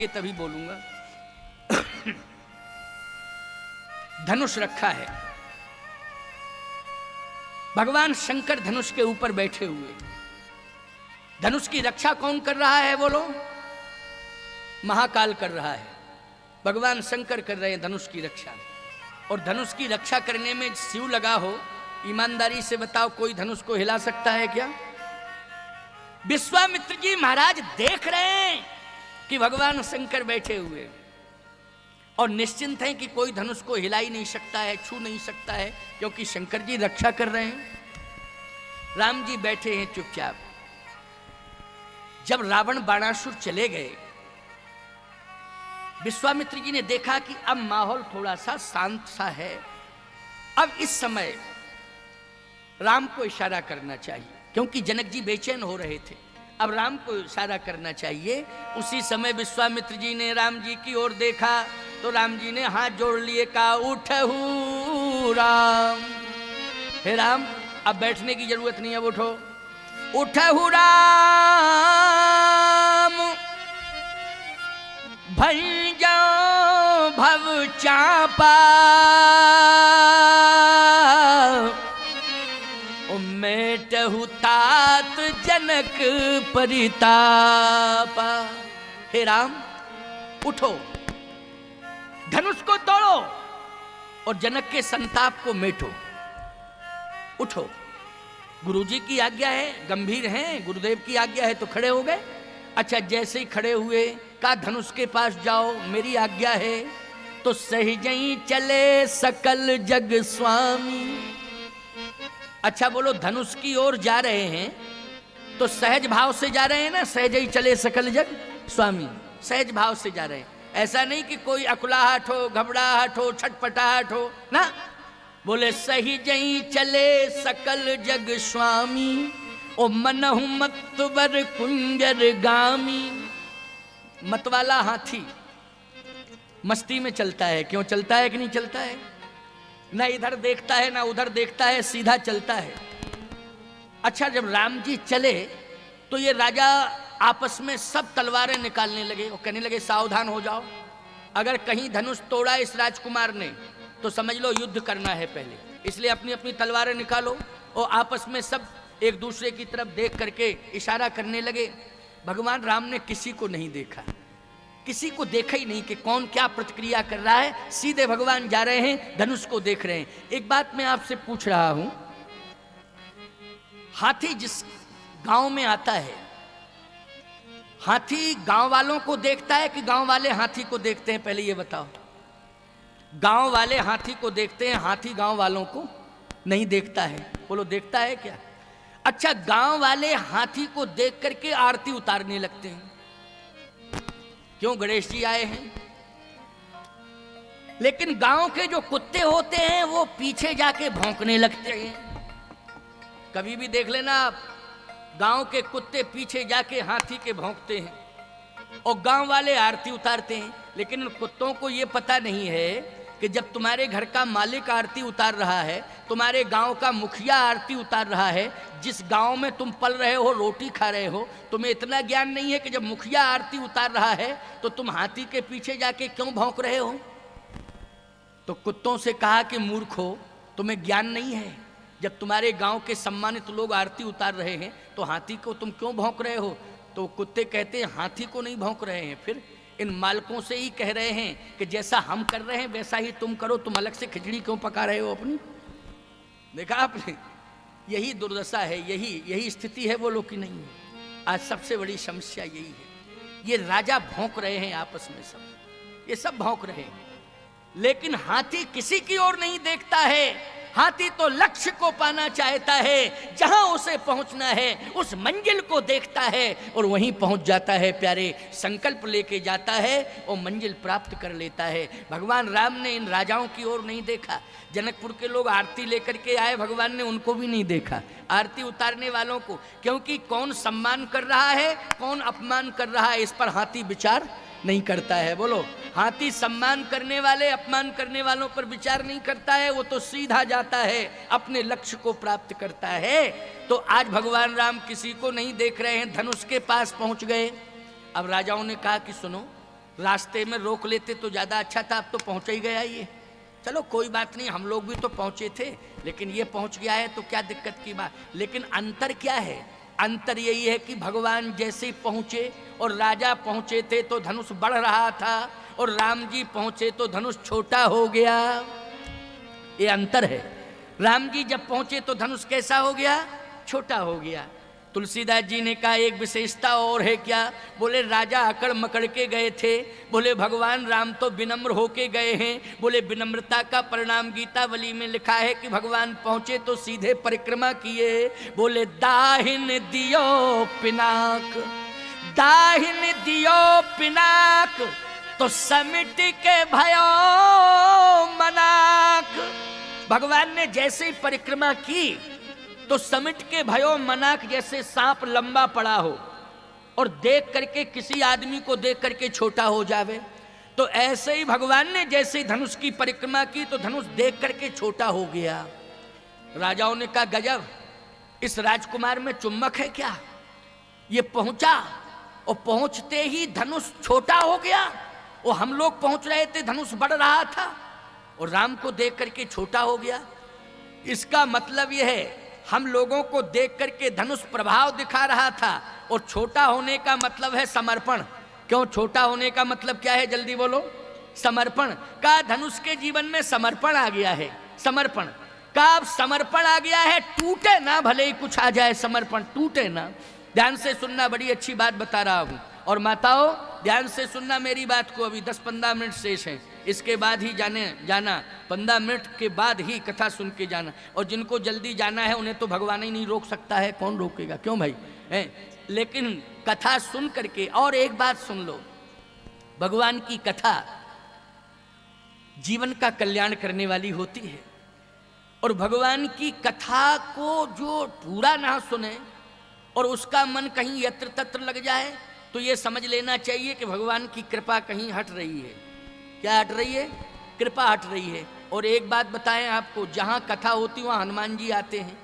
ये तभी बोलूंगा। धनुष रखा है, भगवान शंकर धनुष के ऊपर बैठे हुए। धनुष की रक्षा कौन कर रहा है बोलो? महाकाल कर रहा है, भगवान शंकर कर रहे हैं धनुष की रक्षा। और धनुष की रक्षा करने में शिव लगा हो, ईमानदारी से बताओ कोई धनुष को हिला सकता है क्या? विश्वामित्र जी महाराज देख रहे हैं कि भगवान शंकर बैठे हुए और निश्चिंत हैं कि कोई धनुष को हिला ही नहीं सकता है, छू नहीं सकता है, क्योंकि शंकर जी रक्षा कर रहे हैं। राम जी बैठे हैं चुपचाप। जब रावण बाणासुर चले गए, विश्वामित्र जी ने देखा कि अब माहौल थोड़ा सा शांत सा है। अब इस समय राम को इशारा करना चाहिए, क्योंकि जनक जी बेचैन हो रहे थे। अब राम को इशारा करना चाहिए। उसी समय विश्वामित्र जी ने राम जी की ओर देखा तो राम जी ने हाथ जोड़ लिए, कहा उठहू राम। हे राम, अब बैठने की जरूरत नहीं है, अब उठो। उठहू राम, भंजो भव चापा, मेटहु तात जनक परितापा। हे राम, उठो, धनुष को तोड़ो और जनक के संताप को मेटो। उठो, गुरुजी की आज्ञा है, गंभीर हैं, गुरुदेव की आज्ञा है तो खड़े हो गए। अच्छा, जैसे ही खड़े हुए का धनुष के पास जाओ, मेरी आज्ञा है। तो सहजई चले सकल जग स्वामी। अच्छा बोलो, धनुष की ओर जा रहे हैं तो सहज भाव से जा रहे हैं ना, सहजई चले सकल जग स्वामी, सहज भाव से जा रहे हैं। ऐसा नहीं कि कोई अकुलाहट हो, घबराहट हो, छटपटाहट हो ना। बोले सहजई चले सकल जग स्वामी, ओ मनहु मतवर कुंजर गामी। मतवाला हाथी मस्ती में चलता है, क्यों चलता है कि नहीं चलता है? ना इधर देखता है ना उधर देखता है, सीधा चलता है। अच्छा, जब राम जी चले तो ये राजा आपस में सब तलवारें निकालने लगे और कहने लगे सावधान हो जाओ, अगर कहीं धनुष तोड़ा इस राजकुमार ने तो समझ लो युद्ध करना है पहले, इसलिए अपनी अपनी तलवारें निकालो। और आपस में सब एक दूसरे की तरफ देख करके इशारा करने लगे। भगवान राम ने किसी को नहीं देखा, किसी को देखा ही नहीं कि कौन क्या प्रतिक्रिया कर रहा है। सीधे भगवान जा रहे हैं, धनुष को देख रहे हैं। एक बात मैं आपसे पूछ रहा हूं, हाथी जिस गांव में आता है, हाथी गांव वालों को देखता है कि गांव वाले हाथी को देखते हैं? पहले ये बताओ। गांव वाले हाथी को देखते हैं, हाथी गांव वालों को नहीं देखता है। बोलो, देखता है क्या? अच्छा, गांव वाले हाथी को देख करके आरती उतारने लगते हैं। क्यों? गणेश जी आए हैं। लेकिन गांव के जो कुत्ते होते हैं वो पीछे जाके भौंकने लगते हैं। कभी भी देख लेना आप, गांव के कुत्ते पीछे जाके हाथी के भौंकते हैं और गांव वाले आरती उतारते हैं। लेकिन उन कुत्तों को ये पता नहीं है कि जब तुम्हारे घर का मालिक आरती उतार रहा है, तुम्हारे गांव का मुखिया आरती उतार रहा है, जिस गांव में तुम पल रहे हो, रोटी खा रहे हो, तुम्हें इतना ज्ञान नहीं है कि जब मुखिया आरती उतार रहा है तो तुम हाथी के पीछे जाके क्यों भौंक रहे हो? तो कुत्तों से कहा कि मूर्खो, तुम्हें ज्ञान नहीं है। जब तुम्हारे गांव के सम्मानित लोग आरती उतार रहे हैं तो हाथी को तुम क्यों भौंक रहे हो? तो कुत्ते कहते हैं हाथी को नहीं भौंक रहे हैं, फिर इन मालकों से ही कह रहे हैं कि जैसा हम कर रहे हैं वैसा ही तुम करो, तुम अलग से खिचड़ी क्यों पका रहे हो अपनी? देखा आपने? यही दुर्दशा है, यही स्थिति है, बोलो कि नहीं? आज सबसे बड़ी समस्या यही है। ये राजा भौंक रहे हैं आपस में, सब ये सब भौंक रहे हैं, लेकिन हाथी किसी की ओर नहीं देखता है। हाथी तो लक्ष्य को पाना चाहता है, जहां उसे पहुंचना है उस मंजिल को देखता है और वहीं पहुंच जाता है। प्यारे, संकल्प लेके जाता है और मंजिल प्राप्त कर लेता है। भगवान राम ने इन राजाओं की ओर नहीं देखा। जनकपुर के लोग आरती लेकर के आए, भगवान ने उनको भी नहीं देखा, आरती उतारने वालों को, क्योंकि कौन सम्मान कर रहा है कौन अपमान कर रहा है इस पर हाथी विचार नहीं करता है। बोलो, हाथी सम्मान करने वाले अपमान करने वालों पर विचार नहीं करता है, वो तो सीधा जाता है, अपने लक्ष्य को प्राप्त करता है। तो आज भगवान राम किसी को नहीं देख रहे हैं, धनुष के पास पहुंच गए। अब राजाओं ने कहा कि सुनो, रास्ते में रोक लेते तो ज़्यादा अच्छा था, अब तो पहुँच ही गया ये। चलो कोई बात नहीं, हम लोग भी तो पहुँचे थे, लेकिन ये पहुँच गया है तो क्या दिक्कत की बात। लेकिन अंतर क्या है? अंतर यही है कि भगवान जैसे ही पहुँचे और राजा पहुँचे थे तो धनुष बढ़ रहा था, और राम जी पहुँचे तो धनुष छोटा हो गया। ये अंतर है। राम जी जब पहुँचे तो धनुष कैसा हो गया? छोटा हो गया। तुलसीदास जी ने कहा एक विशेषता और है क्या? बोले राजा अकड़ मकड़ के गए थे, बोले भगवान राम तो विनम्र होके गए हैं। बोले विनम्रता का परिणाम गीतावली में लिखा है कि भगवान पहुंचे तो सीधे परिक्रमा किए। बोले दाहिन दियो पिनाक, दाहिन दियो पिनाक, तो समिट के भयो मनाक। भगवान ने जैसे ही परिक्रमा की तो समिट के भयो मनाक, जैसे सांप लंबा पड़ा हो और देख करके किसी आदमी को देख करके छोटा हो जावे, तो ऐसे ही भगवान ने जैसे ही धनुष की परिक्रमा की तो धनुष देख करके छोटा हो गया। राजाओं ने कहा गजब, इस राजकुमार में चुम्बक है क्या? ये पहुंचा और पहुंचते ही धनुष छोटा हो गया, और हम लोग पहुंच रहे थे धनुष बढ़ रहा था, और राम को देख करके छोटा हो गया। इसका मतलब यह है हम लोगों को देख करके धनुष प्रभाव दिखा रहा था, और छोटा होने का मतलब है समर्पण। क्यों छोटा होने का मतलब क्या है? जल्दी बोलो। समर्पण का, धनुष के जीवन में समर्पण आ गया है। समर्पण का अब समर्पण आ गया है, टूटे ना, भले ही कुछ आ जाए, समर्पण टूटे ना। ध्यान से सुनना, बड़ी अच्छी बात बता रहा हूं। और माताओं ध्यान से सुनना मेरी बात को, अभी 10-15 मिनट शेष हैं, इसके बाद ही जाना 15 मिनट के बाद ही कथा सुन के जाना। और जिनको जल्दी जाना है उन्हें तो भगवान ही नहीं रोक सकता है, कौन रोकेगा? क्यों भाई है? लेकिन कथा सुन करके, और एक बात सुन लो, भगवान की कथा जीवन का कल्याण करने वाली होती है। और भगवान की कथा को जो पूरा ना सुने और उसका मन कहीं यत्र तत्र लग जाए तो ये समझ लेना चाहिए कि भगवान की कृपा कहीं हट रही है। क्या हट रही है? कृपा हट रही है। और एक बात बताएं आपको, जहाँ कथा होती वहाँ हनुमान जी आते हैं,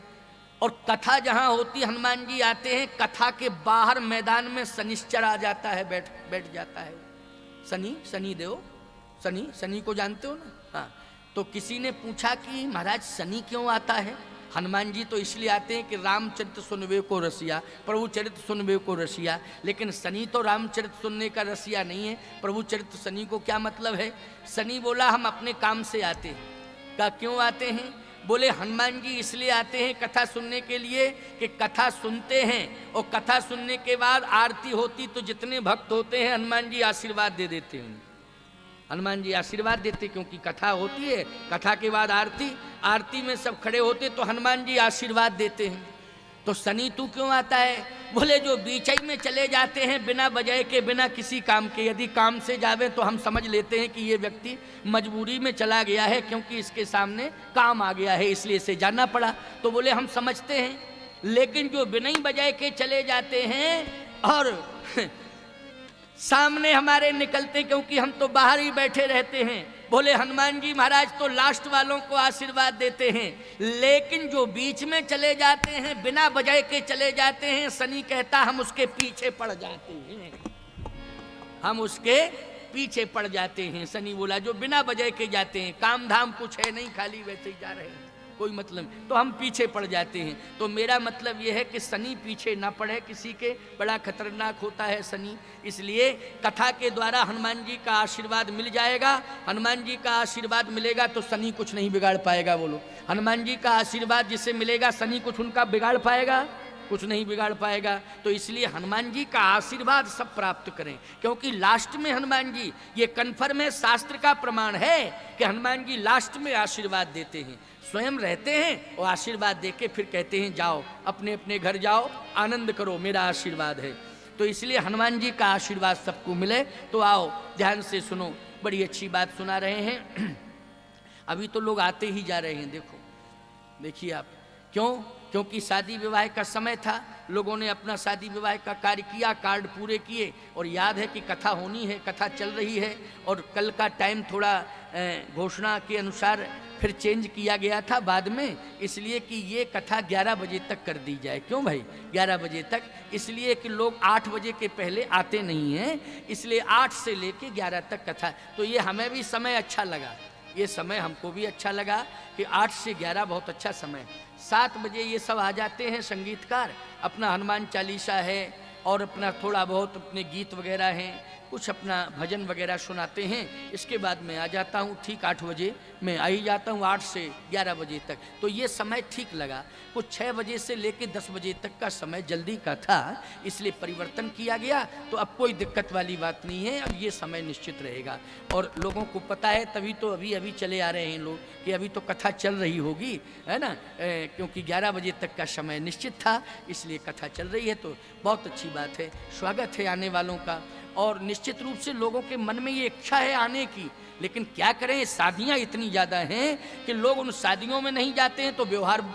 और कथा जहाँ होती हनुमान जी आते हैं। कथा के बाहर मैदान में शनिश्चर आ जाता है, बैठ जाता है। शनि देव, शनि को जानते हो ना? हाँ। तो किसी ने पूछा कि महाराज शनि क्यों आता है? हनुमान जी तो इसलिए आते हैं कि रामचरित्र सुनवे को रसिया, प्रभु चरित्र सुनवे को रसिया। लेकिन शनि तो रामचरित्र सुनने का रसिया नहीं है। प्रभु चरित्र शनि को क्या मतलब है? शनि बोला हम अपने काम से आते हैं। क्या क्यों आते हैं? बोले हनुमान जी इसलिए आते हैं कथा सुनने के लिए कि कथा सुनते हैं, और कथा सुनने के बाद आरती होती तो जितने भक्त होते हैं हनुमान जी आशीर्वाद दे देते हैं। हनुमान जी आशीर्वाद देते, क्योंकि कथा होती है, कथा के बाद आरती में सब खड़े होते तो हनुमान जी आशीर्वाद देते हैं। तो शनि तू क्यों आता है? बोले जो बीच में चले जाते हैं बिना वजह के, बिना किसी काम के। यदि काम से जावे तो हम समझ लेते हैं कि ये व्यक्ति मजबूरी में चला गया है, क्योंकि इसके सामने काम आ गया है, इसलिए इसे जाना पड़ा। तो बोले हम समझते हैं। लेकिन जो बिना ही वजह के चले जाते हैं और सामने हमारे निकलते, क्योंकि हम तो बाहर ही बैठे रहते हैं, बोले हनुमान जी महाराज तो लास्ट वालों को आशीर्वाद देते हैं। लेकिन जो बीच में चले जाते हैं, बिना वजह के चले जाते हैं, शनि कहता हम उसके पीछे पड़ जाते हैं, हम उसके पीछे पड़ जाते हैं। शनि बोला जो बिना वजह के जाते हैं, काम धाम कुछ है नहीं, खाली वैसे ही जा रहे हैं, कोई मतलब, तो हम पीछे पड़ जाते हैं। तो मेरा मतलब यह है कि शनि पीछे ना पड़े किसी के, बड़ा खतरनाक होता है शनि। इसलिए कथा के द्वारा हनुमान जी का आशीर्वाद मिल जाएगा। हनुमान जी का आशीर्वाद मिलेगा तो शनि कुछ नहीं बिगाड़ पाएगा। बोलो, हनुमान जी का आशीर्वाद जिसे मिलेगा शनि कुछ उनका बिगाड़ पाएगा? कुछ नहीं बिगाड़ पाएगा। तो इसलिए हनुमान जी का आशीर्वाद सब प्राप्त करें, क्योंकि लास्ट में हनुमान जी, ये कन्फर्म है, शास्त्र का प्रमाण है कि हनुमान जी लास्ट में आशीर्वाद देते हैं। स्वयं रहते हैं और आशीर्वाद देके फिर कहते हैं जाओ अपने अपने घर जाओ, आनंद करो, मेरा आशीर्वाद है। तो इसलिए हनुमान जी का आशीर्वाद सबको मिले। तो आओ ध्यान से सुनो, बड़ी अच्छी बात सुना रहे हैं। अभी तो लोग आते ही जा रहे हैं, देखो, देखिए आप। क्यों? क्योंकि शादी विवाह का समय था, लोगों ने अपना शादी विवाह का कार्य किया, कार्ड पूरे किए, और याद है कि कथा होनी है, कथा चल रही है, और कल का टाइम थोड़ा घोषणा के अनुसार फिर चेंज किया गया था बाद में, इसलिए कि ये कथा 11 बजे तक कर दी जाए। क्यों भाई 11 बजे तक? इसलिए कि लोग 8 बजे के पहले आते नहीं हैं, इसलिए 8 से लेके 11 तक कथा। तो ये हमें भी समय अच्छा लगा, ये समय हमको भी अच्छा लगा कि 8 से 11 बहुत अच्छा समय। 7 बजे ये सब आ जाते हैं संगीतकार, अपना हनुमान चालीसा है और अपना थोड़ा बहुत अपने गीत वगैरह हैं, कुछ अपना भजन वगैरह सुनाते हैं। इसके बाद मैं आ जाता हूँ, ठीक 8 बजे मैं आ ही जाता हूँ, 8 से 11 बजे तक। तो ये समय ठीक लगा। कुछ 6 बजे से लेकर 10 बजे तक का समय जल्दी का था, इसलिए परिवर्तन किया गया। तो अब कोई दिक्कत वाली बात नहीं है, अब ये समय निश्चित रहेगा। और लोगों को पता है, तभी तो अभी चले आ रहे हैं लोग कि अभी तो कथा चल रही होगी, है ना, क्योंकि 11 बजे तक का समय निश्चित था, इसलिए कथा चल रही है। तो बहुत अच्छी बात है, स्वागत है आने वालों का। और निश्चित रूप से लोगों के मन में ये इच्छा है आने की, लेकिन क्या करें, शादियां इतनी ज़्यादा हैं कि लोग उन शादियों में नहीं जाते हैं तो व्यवहार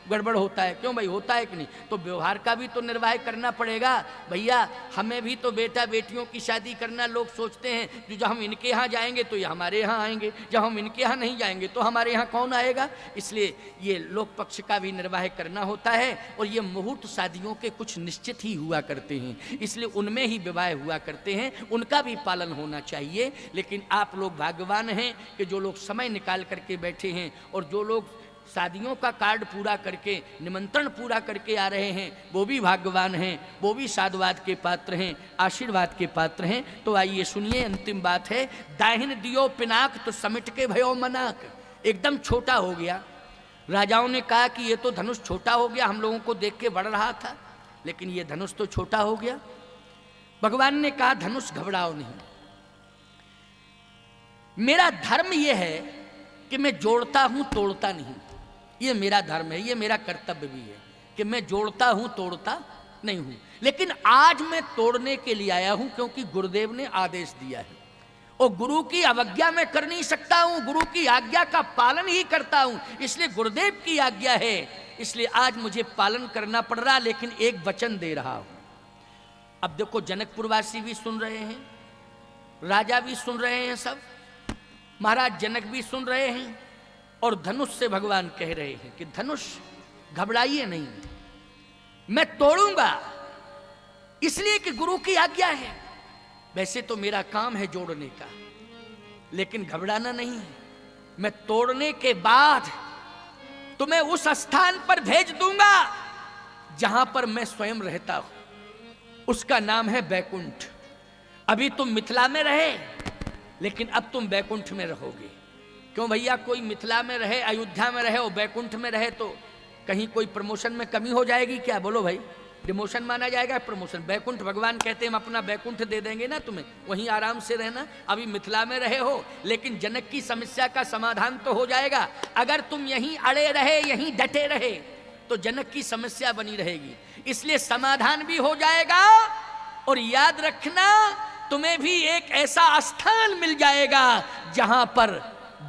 गड़बड़ होता है। क्यों भाई, होता है कि नहीं? तो व्यवहार का भी तो निर्वाह करना पड़ेगा भैया। हमें भी तो बेटा बेटियों की शादी करना, लोग सोचते हैं जो जब हम इनके यहाँ जाएंगे तो ये हमारे यहाँ आएंगे, जब हम इनके यहाँ नहीं जाएंगे तो हमारे यहाँ कौन आएगा। इसलिए ये लोक पक्ष का भी निर्वाह करना होता है। और ये मुहूर्त शादियों के कुछ निश्चित ही हुआ करते हैं, इसलिए उनमें ही विवाह हुआ करते हैं, उनका भी पालन होना चाहिए। लेकिन आप लोग भाग्यवान हैं कि जो लोग समय निकाल करके बैठे हैं और जो लोग शादियों का कार्ड पूरा करके, निमंत्रण पूरा करके आ रहे हैं, वो भी भाग्यवान हैं, वो भी साधुवाद के पात्र हैं, आशीर्वाद के पात्र हैं। तो आइए सुनिए, अंतिम बात है, दाहिन दियो पिनाक तो समिट के भयो मनाक। एकदम छोटा हो गया। राजाओं ने कहा कि ये तो धनुष छोटा हो गया, हम लोगों को देख के बढ़ रहा था, लेकिन ये धनुष तो छोटा हो गया। भगवान ने कहा धनुष घबराओ नहीं, मेरा धर्म ये है कि मैं जोड़ता हूं तोड़ता नहीं। ये मेरा धर्म है, ये मेरा कर्तव्य भी है कि मैं जोड़ता हूं तोड़ता नहीं हूं। लेकिन आज मैं तोड़ने के लिए आया हूं, क्योंकि गुरुदेव ने आदेश दिया है और गुरु की अवज्ञा मैं कर नहीं सकता हूं, गुरु की आज्ञा का पालन ही करता हूं। इसलिए गुरुदेव की आज्ञा है, इसलिए आज मुझे पालन करना पड़ रहा, लेकिन एक वचन दे रहा हूं। अब देखो, जनकपुरवासी भी सुन रहे हैं, राजा भी सुन रहे हैं, सब महाराज जनक भी सुन रहे हैं, और धनुष से भगवान कह रहे हैं कि धनुष घबराइए नहीं, मैं तोड़ूंगा, इसलिए कि गुरु की आज्ञा है। वैसे तो मेरा काम है जोड़ने का, लेकिन घबराना नहीं। मैं तोड़ने के बाद तुम्हें उस स्थान पर भेज दूंगा जहां पर मैं स्वयं रहता हूं, उसका नाम है बैकुंठ। अभी तुम मिथिला में रहे, लेकिन अब तुम बैकुंठ में रहोगे। क्यों भैया, कोई मिथिला में रहे, अयोध्या में रहे और बैकुंठ में रहे तो कहीं कोई प्रमोशन में कमी हो जाएगी क्या? बोलो भाई, डिमोशन माना जाएगा प्रमोशन? बैकुंठ भगवान कहते हैं हम अपना बैकुंठ दे देंगे ना तुम्हें, वहीं आराम से रहना। अभी मिथिला में रहे हो, लेकिन जनक की समस्या का समाधान तो हो जाएगा। अगर तुम यहीं अड़े रहे, यहीं डटे रहे, तो जनक की समस्या बनी रहेगी, इसलिए समाधान भी हो जाएगा। और याद रखना, तुम्हें भी एक ऐसा स्थान मिल जाएगा जहां पर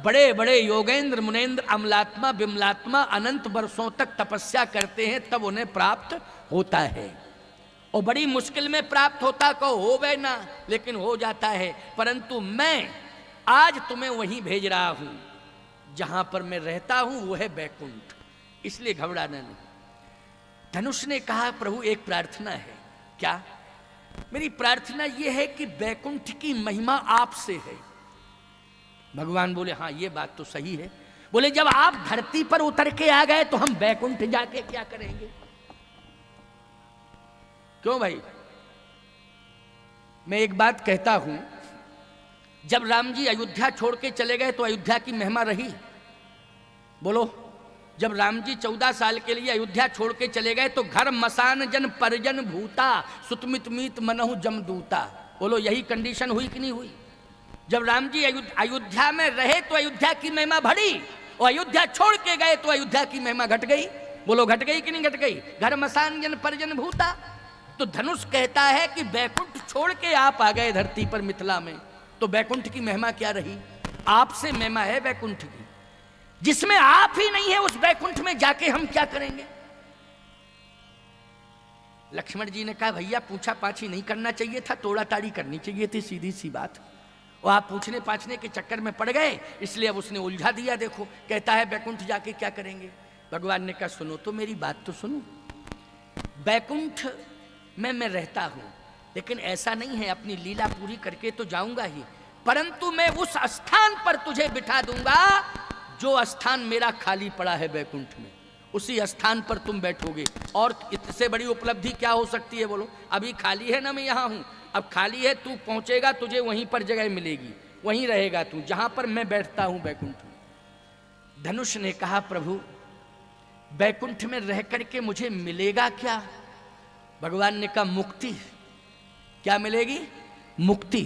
बड़े बड़े योगेंद्र मुनेंद्र अमलात्मा विमलात्मा अनंत वर्षों तक तपस्या करते हैं, तब उन्हें प्राप्त होता है। और बड़ी मुश्किल में प्राप्त होता को हो गए ना, लेकिन हो जाता है। परंतु मैं आज तुम्हें वहीं भेज रहा हूं जहां पर मैं रहता हूं, वो है बैकुंठ, इसलिए घबराना नहीं। धनुष ने कहा प्रभु एक प्रार्थना है। क्या? मेरी प्रार्थना यह है कि बैकुंठ की महिमा आपसे है। भगवान बोले हाँ, ये बात तो सही है। बोले जब आप धरती पर उतर के आ गए तो हम बैकुंठ जाके क्या करेंगे? क्यों भाई? मैं एक बात कहता हूं, जब राम जी अयोध्या छोड़ के चले गए तो अयोध्या की महिमा रही? बोलो, जब राम जी 14 साल के लिए अयोध्या छोड़ के चले गए तो घर मसान जन परिजन भूता सुतमित मीत मनहु जमदूता। बोलो, यही कंडीशन हुई कि नहीं हुई? जब राम जी अयोध्या में रहे तो अयोध्या की महिमा बढ़ी, और अयोध्या छोड़ के गए तो अयोध्या की महिमा घट गई। बोलो, घट गई कि नहीं घट गई? घर मसान जन परिजन भूता। तो धनुष कहता है कि बैकुंठ छोड़ के आप आ गए धरती पर मिथिला में, तो बैकुंठ की महिमा क्या रही? आपसे महिमा है बैकुंठ की, जिसमें आप ही नहीं है, उस बैकुंठ में जाके हम क्या करेंगे? लक्ष्मण जी ने कहा भैया पूछा पाछी नहीं करना चाहिए था, तोड़ा ताड़ी करनी चाहिए थी, सीधी सी बात। वो आप पूछने पाछने के चक्कर में पड़ गए, इसलिए अब उसने उलझा दिया। देखो कहता है बैकुंठ जाके क्या करेंगे। भगवान ने कहा सुनो तो मेरी बात तो सुनो, बैकुंठ में मैं रहता हूं, लेकिन ऐसा नहीं है अपनी लीला पूरी करके तो जाऊंगा ही, परंतु मैं उस स्थान पर तुझे बिठा दूंगा जो स्थान मेरा खाली पड़ा है बैकुंठ में, उसी स्थान पर तुम बैठोगे। और इससे बड़ी उपलब्धि क्या हो सकती है बोलो। अभी खाली है ना, मैं यहाँ हूँ, अब खाली है, तू पहुँचेगा तुझे वहीं पर जगह मिलेगी, वहीं रहेगा तू जहाँ पर मैं बैठता हूँ बैकुंठ में। धनुष ने कहा प्रभु बैकुंठ में रह करके मुझे मिलेगा क्या। भगवान ने कहा मुक्ति। क्या मिलेगी? मुक्ति।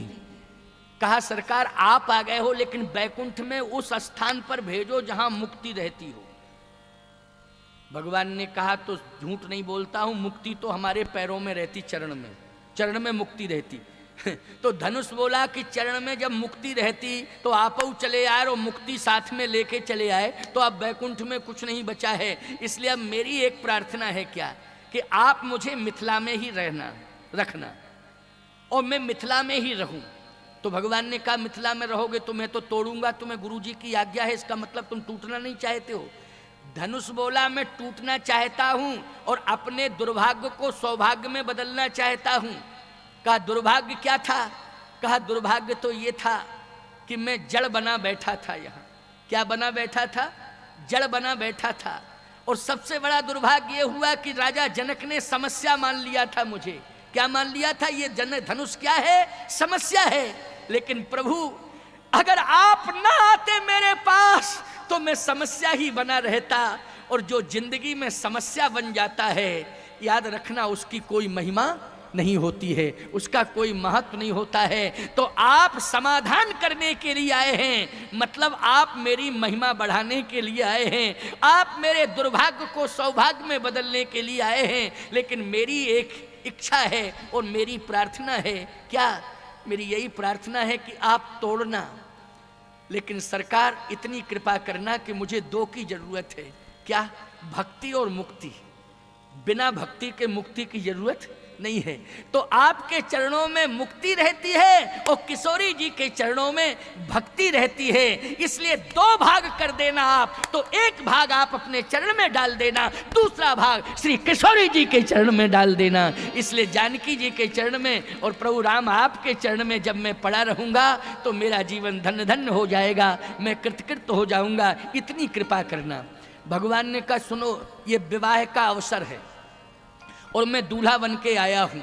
कहा सरकार आप आ गए हो, लेकिन बैकुंठ में उस स्थान पर भेजो जहां मुक्ति रहती हो। भगवान ने कहा तो झूठ नहीं बोलता हूं, मुक्ति तो हमारे पैरों में रहती, चरण में, चरण में मुक्ति रहती। तो धनुष बोला कि चरण में जब मुक्ति रहती तो आप चले आए और मुक्ति साथ में लेके चले आए, तो अब बैकुंठ में कुछ नहीं बचा है। इसलिए अब मेरी एक प्रार्थना है क्या कि आप मुझे मिथिला में ही रखना और मैं मिथिला में ही रहूं। तो भगवान ने कहा मिथिला में रहोगे तो मैं तो तोड़ूंगा, तुम्हें गुरुजी की आज्ञा है, इसका मतलब तुम टूटना नहीं चाहते हो। धनुष बोला मैं टूटना चाहता हूं और अपने दुर्भाग्य को सौभाग्य में बदलना चाहता हूं। कहा दुर्भाग्य क्या था? कहा दुर्भाग्य तो ये था कि मैं जड़ बना बैठा था यहाँ। क्या बना बैठा था? जड़ बना बैठा था। और सबसे बड़ा दुर्भाग्य ये हुआ कि राजा जनक ने समस्या मान लिया था मुझे। क्या मान लिया था? ये धनुष क्या है? समस्या है। लेकिन प्रभु अगर आप ना आते मेरे पास तो मैं समस्या ही बना रहता, और जो जिंदगी में समस्या बन जाता है याद रखना उसकी कोई महिमा नहीं होती है, उसका कोई महत्व नहीं होता है। तो आप समाधान करने के लिए आए हैं, मतलब आप मेरी महिमा बढ़ाने के लिए आए हैं, आप मेरे दुर्भाग्य को सौभाग्य में बदलने के लिए आए हैं। लेकिन मेरी एक इच्छा है और मेरी प्रार्थना है, क्या? मेरी यही प्रार्थना है कि आप तोड़ना, लेकिन सरकार इतनी कृपा करना कि मुझे दो की जरूरत है। क्या? भक्ति और मुक्ति। बिना भक्ति के मुक्ति की जरूरत नहीं है। तो आपके चरणों में मुक्ति रहती है और किशोरी जी के चरणों में भक्ति रहती है। इसलिए दो भाग कर देना आप, तो एक भाग आप अपने चरण में डाल देना, दूसरा भाग श्री किशोरी जी के चरण में डाल देना। इसलिए जानकी जी के चरण में और प्रभु राम आपके चरण में जब मैं पड़ा रहूंगा तो मेरा जीवन धन्य धन्य हो जाएगा, मैं कृतकृत हो जाऊंगा। इतनी कृपा करना। भगवान ने कहा सुनो ये विवाह का अवसर है और मैं दूल्हा बन के आया हूं।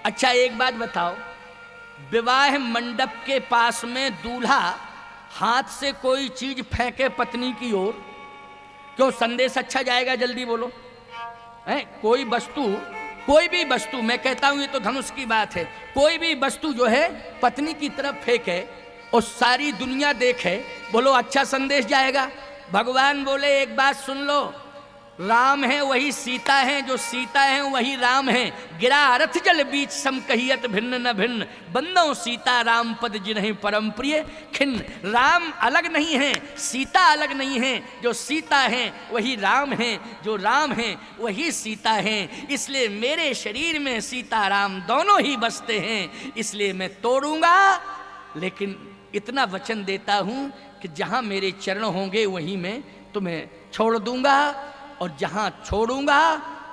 अच्छा एक बात बताओ, विवाह मंडप के पास में दूल्हा हाथ से कोई चीज फेंके पत्नी की ओर, क्यों? संदेश अच्छा जाएगा? जल्दी बोलो। है कोई वस्तु, कोई भी वस्तु, मैं कहता हूं ये तो धनुष की बात है, कोई भी वस्तु जो है पत्नी की तरफ फेंके और सारी दुनिया देखे, बोलो अच्छा संदेश जाएगा? भगवान बोले एक बात सुन लो, राम है वही सीता है, जो सीता है वही राम है। गिरा रथ जल बीच सम कहियत भिन्न न भिन्न, बंदो सीता राम पद जिन्हें परम प्रिय खिन्न। राम अलग नहीं है, सीता अलग नहीं है, जो सीता है वही राम है, जो राम है वही सीता है। इसलिए मेरे शरीर में सीता राम दोनों ही बसते हैं। इसलिए मैं तोड़ूंगा, लेकिन इतना वचन देता हूं कि जहां मेरे चरण होंगे वहीं मैं तुम्हें छोड़ दूंगा, और जहां छोड़ूंगा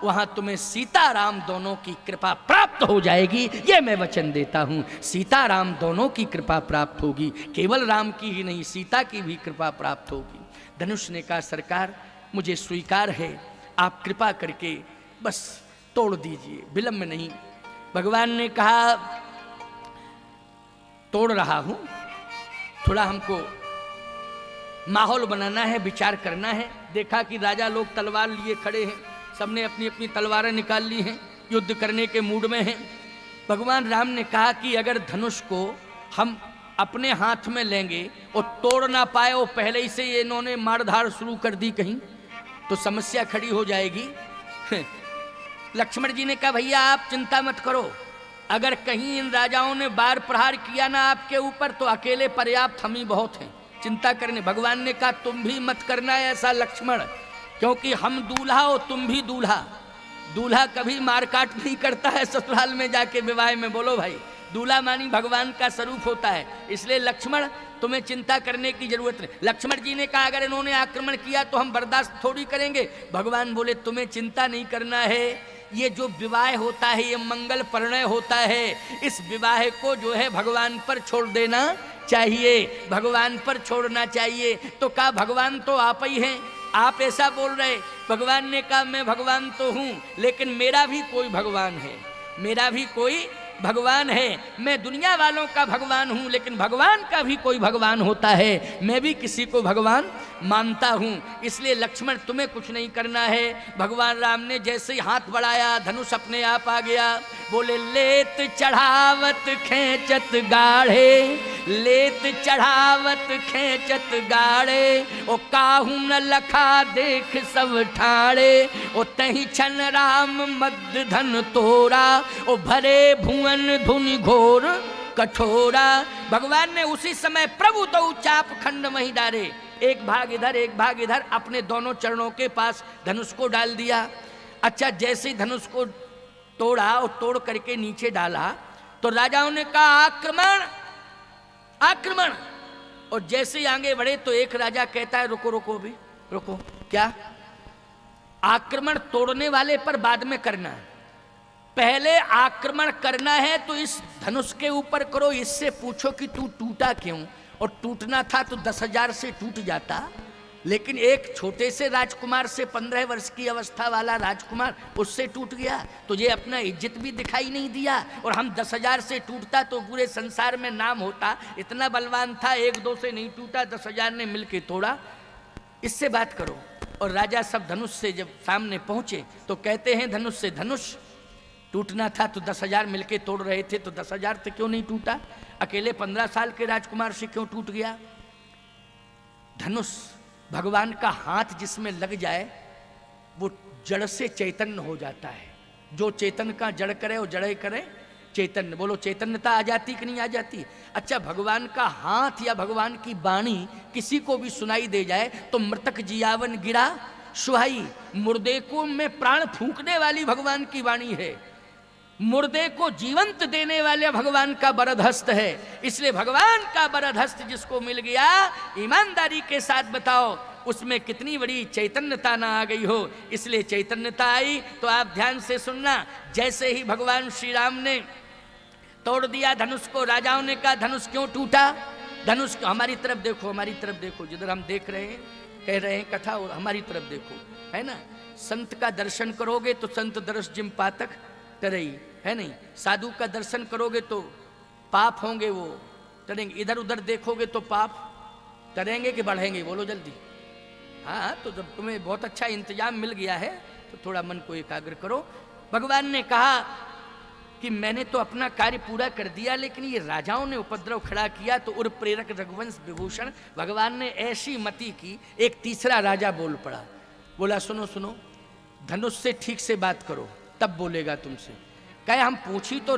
वहां तुम्हें सीता राम दोनों की कृपा प्राप्त हो जाएगी। ये मैं वचन देता हूं, सीता राम दोनों की कृपा प्राप्त होगी, केवल राम की ही नहीं सीता की भी कृपा प्राप्त होगी। धनुष ने कहा सरकार मुझे स्वीकार है, आप कृपा करके बस तोड़ दीजिए, विलंब नहीं। भगवान ने कहा तोड़ रहा हूं, थोड़ा हमको माहौल बनाना है, विचार करना है। देखा कि राजा लोग तलवार लिए खड़े हैं, सबने अपनी अपनी तलवारें निकाल ली हैं, युद्ध करने के मूड में हैं। भगवान राम ने कहा कि अगर धनुष को हम अपने हाथ में लेंगे और तोड़ ना पाए और पहले ही से ये इन्होंने मारधाड़ शुरू कर दी कहीं, तो समस्या खड़ी हो जाएगी। लक्ष्मण जी ने कहा भैया आप चिंता मत करो, अगर कहीं इन राजाओं ने बार प्रहार किया ना आपके ऊपर तो अकेले पर्याप्त हम ही बहुत हैं, चिंता करने। भगवान ने कहा तुम भी मत करना ऐसा लक्ष्मण, क्योंकि हम दूल्हा हो तुम भी दूल्हा। दूल्हा कभी मारकाट नहीं करता है ससुराल में जाके विवाह में, बोलो भाई। दूल्हा मानी भगवान का स्वरूप होता है। इसलिए लक्ष्मण तुम्हें चिंता करने की जरूरत नहीं। लक्ष्मण जी ने कहा अगर इन्होंने आक्रमण किया तो हम बर्दाश्त थोड़ी करेंगे। भगवान बोले तुम्हें चिंता नहीं करना है, ये जो विवाह होता है ये मंगल परिणय होता है, इस विवाह को जो है भगवान पर छोड़ देना चाहिए, भगवान पर छोड़ना चाहिए। तो कहा भगवान तो आप ही हैं, आप ऐसा बोल रहे। भगवान ने कहा मैं भगवान तो हूं, लेकिन मेरा भी कोई भगवान है, मेरा भी कोई भगवान है। मैं दुनिया वालों का भगवान हूं, लेकिन भगवान का भी कोई भगवान होता है, मैं भी किसी को भगवान मानता हूं। इसलिए लक्ष्मण तुम्हें कुछ नहीं करना है। भगवान राम ने जैसे ही हाथ बढ़ाया धनुष अपने आप आ गया। बोले लेत चढ़ावत खेचत गाढ़े, लेत चढ़ावत खेचत गाढ़े, ओ काहू न लखा देख सब ठाड़े, ओ तही छन राम मद धन तोरा, ओ भरे भुवन धुनि घोर कठोरा। भगवान ने उसी समय प्रभु दो चाप खंड मही डारे, एक भाग इधर एक भाग इधर, अपने दोनों चरणों के पास धनुष को डाल दिया। अच्छा जैसे ही धनुष को तोड़ा और तोड़ करके नीचे डाला तो राजाओं ने कहा आक्रमण आक्रमण। और जैसे ही आगे बढ़े तो एक राजा कहता है रुको रुको अभी रुको, क्या आक्रमण तोड़ने वाले पर बाद में करना है, पहले आक्रमण करना है तो इस धनुष के ऊपर करो, इससे पूछो कि तू टूटा क्यों। और टूटना था तो 10,000 से टूट जाता, लेकिन एक छोटे से राजकुमार से 15 वर्ष की अवस्था वाला राजकुमार उससे टूट गया, तुझे अपना इज्जत भी दिखाई नहीं दिया। और हम 10,000 से टूटता तो पूरे संसार में नाम होता, इतना बलवान था, एक दो से नहीं टूटा, 10,000 ने मिलके तोड़ा, इससे बात करो। और राजा सब धनुष से जब सामने पहुंचे तो कहते हैं धनुष से धनुष टूटना था तो 10,000 मिलके तोड़ रहे थे, तो 10,000 से क्यों नहीं टूटा, अकेले 15 साल के राजकुमार से क्यों टूट गया। धनुष भगवान का हाथ जिसमें लग जाए वो जड़ से चैतन्य हो जाता है, जो चेतन का जड़ करे और जड़े करे चैतन्य। बोलो चैतन्यता आ जाती कि नहीं आ जाती। अच्छा भगवान का हाथ या भगवान की वाणी किसी को भी सुनाई दे जाए तो मृतक जियावन गिरा सुहाई, मुर्दे को में प्राण फूंकने वाली भगवान की वाणी है, मुर्दे को जीवंत देने वाले भगवान का वरद हस्त है। इसलिए भगवान का वरद हस्त जिसको मिल गया, ईमानदारी के साथ बताओ उसमें कितनी बड़ी चैतन्यता ना आ गई हो। इसलिए चैतन्यता आई तो आप ध्यान से सुनना। जैसे ही भगवान श्री राम ने तोड़ दिया धनुष को, राजाओं ने कहा धनुष क्यों टूटा, धनुष हमारी तरफ देखो, हमारी तरफ देखो, जिधर हम देख रहे हैं कह रहे हैं कथा, और हमारी तरफ देखो, है ना। संत का दर्शन करोगे तो संत दर्श जिम पातक तरई, है नहीं। साधु का दर्शन करोगे तो पाप होंगे वो टरेंगे, इधर उधर देखोगे तो पाप टरेंगे कि बढ़ेंगे, बोलो जल्दी। हाँ तो जब तुम्हें बहुत अच्छा इंतजाम मिल गया है तो थोड़ा मन को एकाग्र करो। भगवान ने कहा कि मैंने तो अपना कार्य पूरा कर दिया, लेकिन ये राजाओं ने उपद्रव खड़ा किया, तो उर प्रेरक रघुवंश विभूषण भगवान ने ऐसी मति की। एक तीसरा राजा बोल पड़ा, बोला सुनो सुनो, धनुष से ठीक से बात करो तब बोलेगा तुमसे। कहे हम पूछी तो